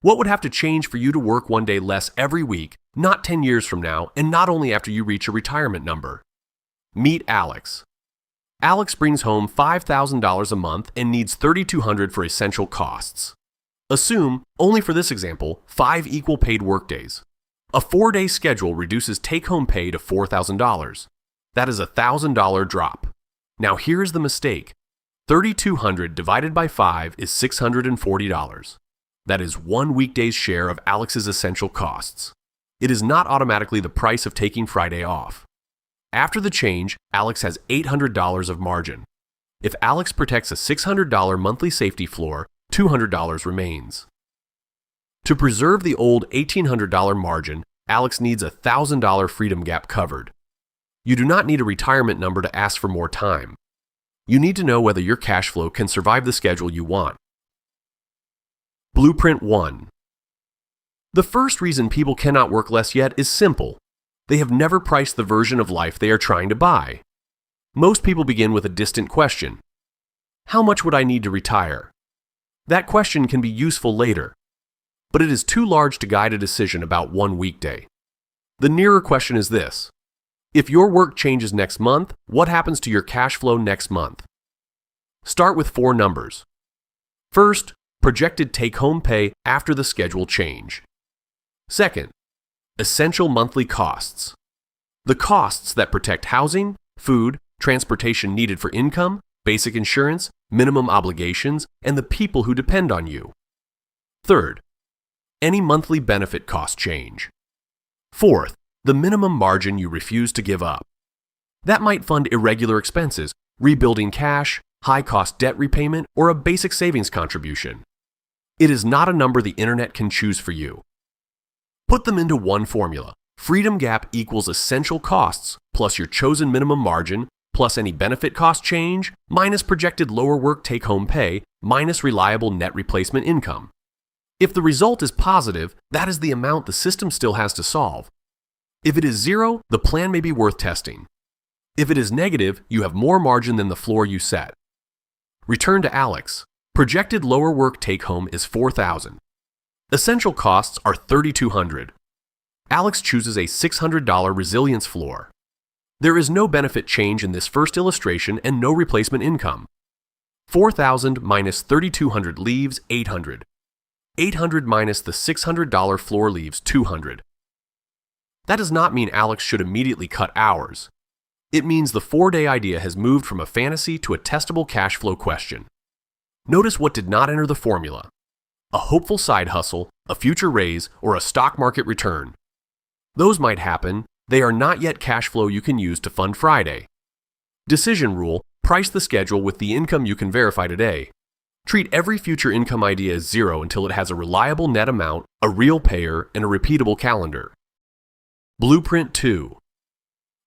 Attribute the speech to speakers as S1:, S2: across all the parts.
S1: What would have to change for you to work one day less every week, not 10 years from now, and not only after you reach a retirement number? Meet Alex. Alex brings home $5,000 a month and needs $3,200 for essential costs. Assume, only for this example, 5 equal paid workdays. A 4-day schedule reduces take-home pay to $4,000. That is a $1,000 drop. Now here is the mistake. $3,200 divided by 5 is $640. That is 1 weekday's share of Alex's essential costs. It is not automatically the price of taking Friday off. After the change, Alex has $800 of margin. If Alex protects a $600 monthly safety floor, $200 remains. To preserve the old $1,800 margin, Alex needs a $1,000 freedom gap covered. You do not need a retirement number to ask for more time. You need to know whether your cash flow can survive the schedule you want. Blueprint 1. The first reason people cannot work less yet is simple. They have never priced the version of life they are trying to buy. Most people begin with a distant question. How much would I need to retire? That question can be useful later, but it is too large to guide a decision about one weekday. The nearer question is this. If your work changes next month, what happens to your cash flow next month? Start with 4 numbers. First, projected take-home pay after the schedule change. Second, essential monthly costs. The costs that protect housing, food, transportation needed for income, basic insurance, minimum obligations, and the people who depend on you. Third, any monthly benefit cost change. Fourth, the minimum margin you refuse to give up. That might fund irregular expenses, rebuilding cash, high-cost debt repayment, or a basic savings contribution. It is not a number the internet can choose for you. Put them into one formula. Freedom gap equals essential costs plus your chosen minimum margin plus any benefit cost change minus projected lower work take-home pay minus reliable net replacement income. If the result is positive, that is the amount the system still has to solve. If it is 0, the plan may be worth testing. If it is negative, you have more margin than the floor you set. Return to Alex. Projected lower work take-home is $4,000. Essential costs are $3,200. Alex chooses a $600 resilience floor. There is no benefit change in this first illustration and no replacement income. $4,000 minus $3,200 leaves $800. $800 minus the $600 floor leaves $200. That does not mean Alex should immediately cut hours. It means the 4-day idea has moved from a fantasy to a testable cash flow question. Notice what did not enter the formula. A hopeful side hustle, a future raise, or a stock market return. Those might happen. They are not yet cash flow you can use to fund Friday. Decision rule: price the schedule with the income you can verify today. Treat every future income idea as 0 until it has a reliable net amount, a real payer, and a repeatable calendar. Blueprint 2.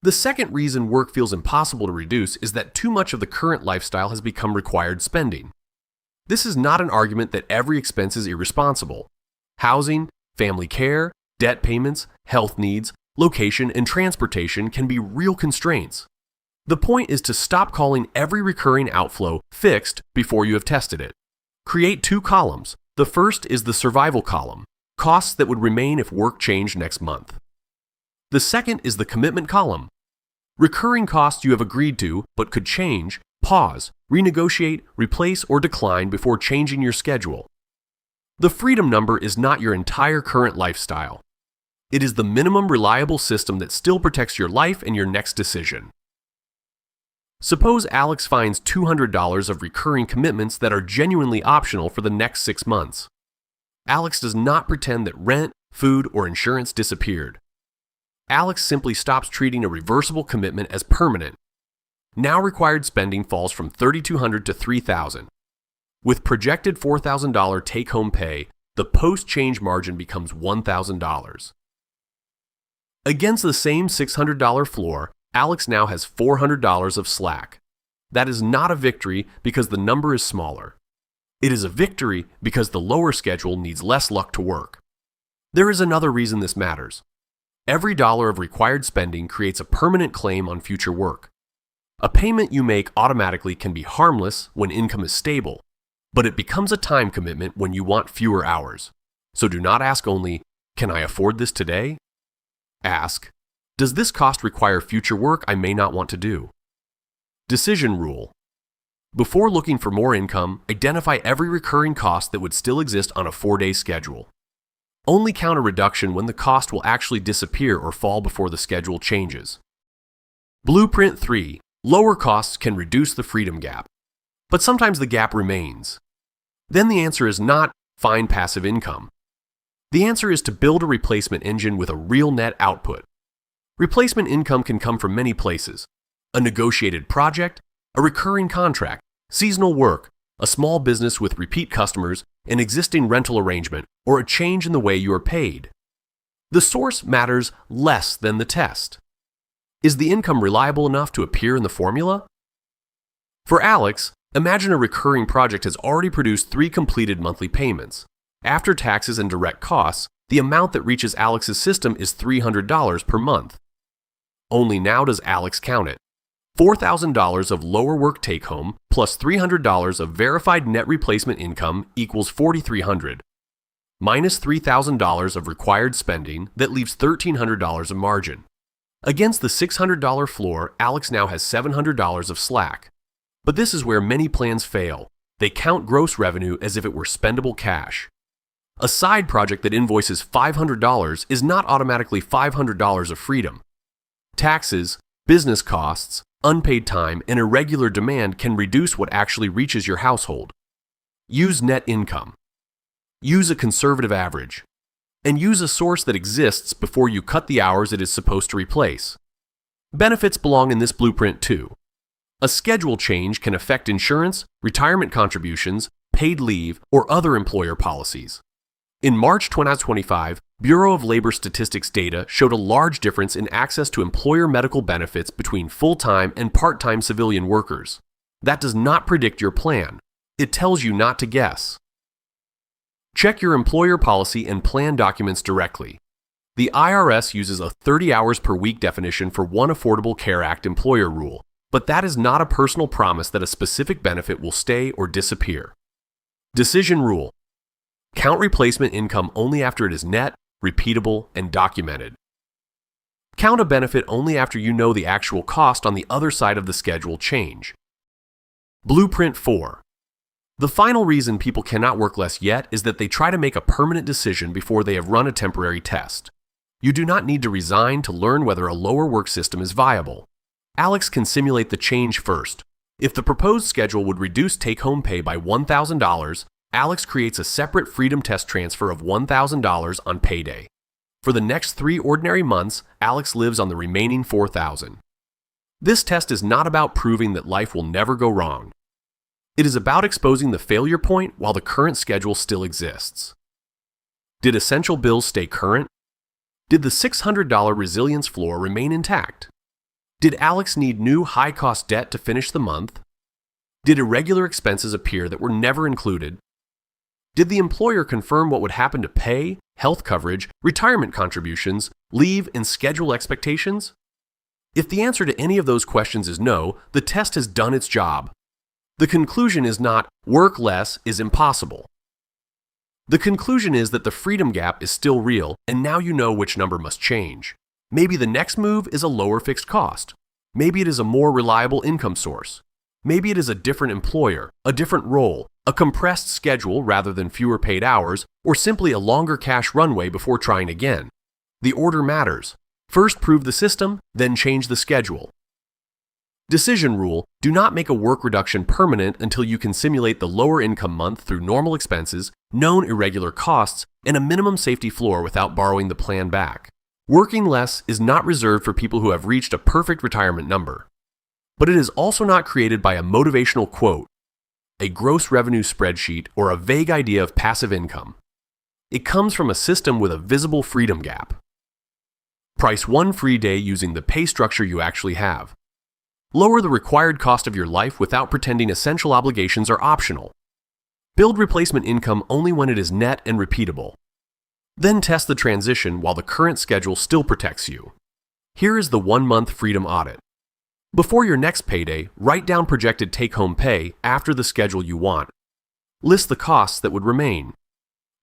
S1: The second reason work feels impossible to reduce is that too much of the current lifestyle has become required spending. This is not an argument that every expense is irresponsible. Housing, family care, debt payments, health needs, location, and transportation can be real constraints. The point is to stop calling every recurring outflow fixed before you have tested it. Create 2 columns. The first is the survival column, costs that would remain if work changed next month. The second is the commitment column, recurring costs you have agreed to but could change, pause, renegotiate, replace, or decline before changing your schedule. The freedom number is not your entire current lifestyle. It is the minimum reliable system that still protects your life and your next decision. Suppose Alex finds $200 of recurring commitments that are genuinely optional for the next 6 months. Alex does not pretend that rent, food, or insurance disappeared. Alex simply stops treating a reversible commitment as permanent. Now required spending falls from $3,200 to $3,000. With projected $4,000 take-home pay, the post-change margin becomes $1,000. Against the same $600 floor, Alex now has $400 of slack. That is not a victory because the number is smaller. It is a victory because the lower schedule needs less luck to work. There is another reason this matters. Every dollar of required spending creates a permanent claim on future work. A payment you make automatically can be harmless when income is stable, but it becomes a time commitment when you want fewer hours. So do not ask only, "Can I afford this today?" Ask, "Does this cost require future work I may not want to do?" Decision rule. Before looking for more income, identify every recurring cost that would still exist on a 4-day schedule. Only count a reduction when the cost will actually disappear or fall before the schedule changes. Blueprint 3. Lower costs can reduce the freedom gap. But sometimes the gap remains. Then the answer is not find passive income. The answer is to build a replacement engine with a real net output. Replacement income can come from many places: a negotiated project, a recurring contract, seasonal work, a small business with repeat customers, an existing rental arrangement, or a change in the way you are paid. The source matters less than the test. Is the income reliable enough to appear in the formula? For Alex, imagine a recurring project has already produced 3 completed monthly payments. After taxes and direct costs, the amount that reaches Alex's system is $300 per month. Only now does Alex count it. $4,000 of lower work take-home plus $300 of verified net replacement income equals $4,300. Minus $3,000 of required spending, that leaves $1,300 of margin. Against the $600 floor, Alex now has $700 of slack. But this is where many plans fail. They count gross revenue as if it were spendable cash. A side project that invoices $500 is not automatically $500 of freedom. Taxes, business costs, unpaid time, and irregular demand can reduce what actually reaches your household. Use net income. Use a conservative average. And use a source that exists before you cut the hours it is supposed to replace. Benefits belong in this blueprint too. A schedule change can affect insurance, retirement contributions, paid leave, or other employer policies. In March 2025, Bureau of Labor Statistics data showed a large difference in access to employer medical benefits between full-time and part-time civilian workers. That does not predict your plan. It tells you not to guess. Check your employer policy and plan documents directly. The IRS uses a 30 hours per week definition for one Affordable Care Act employer rule, but that is not a personal promise that a specific benefit will stay or disappear. Decision rule. Count replacement income only after it is net, repeatable, and documented. Count a benefit only after you know the actual cost on the other side of the schedule change. Blueprint 4. The final reason people cannot work less yet is that they try to make a permanent decision before they have run a temporary test. You do not need to resign to learn whether a lower work system is viable. Alex can simulate the change first. If the proposed schedule would reduce take-home pay by $1,000, Alex creates a separate freedom test transfer of $1,000 on payday. For the next 3 ordinary months, Alex lives on the remaining $4,000. This test is not about proving that life will never go wrong. It is about exposing the failure point while the current schedule still exists. Did essential bills stay current? Did the $600 resilience floor remain intact? Did Alex need new high-cost debt to finish the month? Did irregular expenses appear that were never included? Did the employer confirm what would happen to pay, health coverage, retirement contributions, leave, and schedule expectations? If the answer to any of those questions is no, the test has done its job. The conclusion is not, work less is impossible. The conclusion is that the freedom gap is still real, and now you know which number must change. Maybe the next move is a lower fixed cost. Maybe it is a more reliable income source. Maybe it is a different employer, a different role, a compressed schedule rather than fewer paid hours, or simply a longer cash runway before trying again. The order matters. First prove the system, then change the schedule. Decision rule: do not make a work reduction permanent until you can simulate the lower income month through normal expenses, known irregular costs, and a minimum safety floor without borrowing the plan back. Working less is not reserved for people who have reached a perfect retirement number. But it is also not created by a motivational quote, a gross revenue spreadsheet, or a vague idea of passive income. It comes from a system with a visible freedom gap. Price one free day using the pay structure you actually have. Lower the required cost of your life without pretending essential obligations are optional. Build replacement income only when it is net and repeatable. Then test the transition while the current schedule still protects you. Here is the 1-month freedom audit. Before your next payday, write down projected take-home pay after the schedule you want. List the costs that would remain.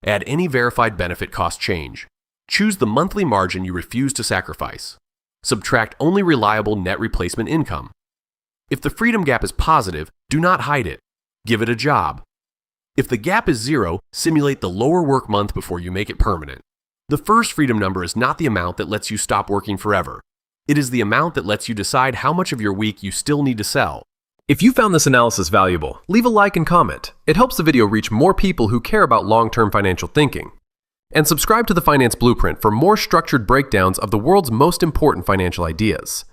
S1: Add any verified benefit cost change. Choose the monthly margin you refuse to sacrifice. Subtract only reliable net replacement income. If the freedom gap is positive, do not hide it. Give it a job. If the gap is 0, simulate the lower work month before you make it permanent. The first freedom number is not the amount that lets you stop working forever. It is the amount that lets you decide how much of your week you still need to sell.
S2: If you found this analysis valuable, leave a like and comment. It helps the video reach more people who care about long-term financial thinking. And subscribe to the Finance Blueprint for more structured breakdowns of the world's most important financial ideas.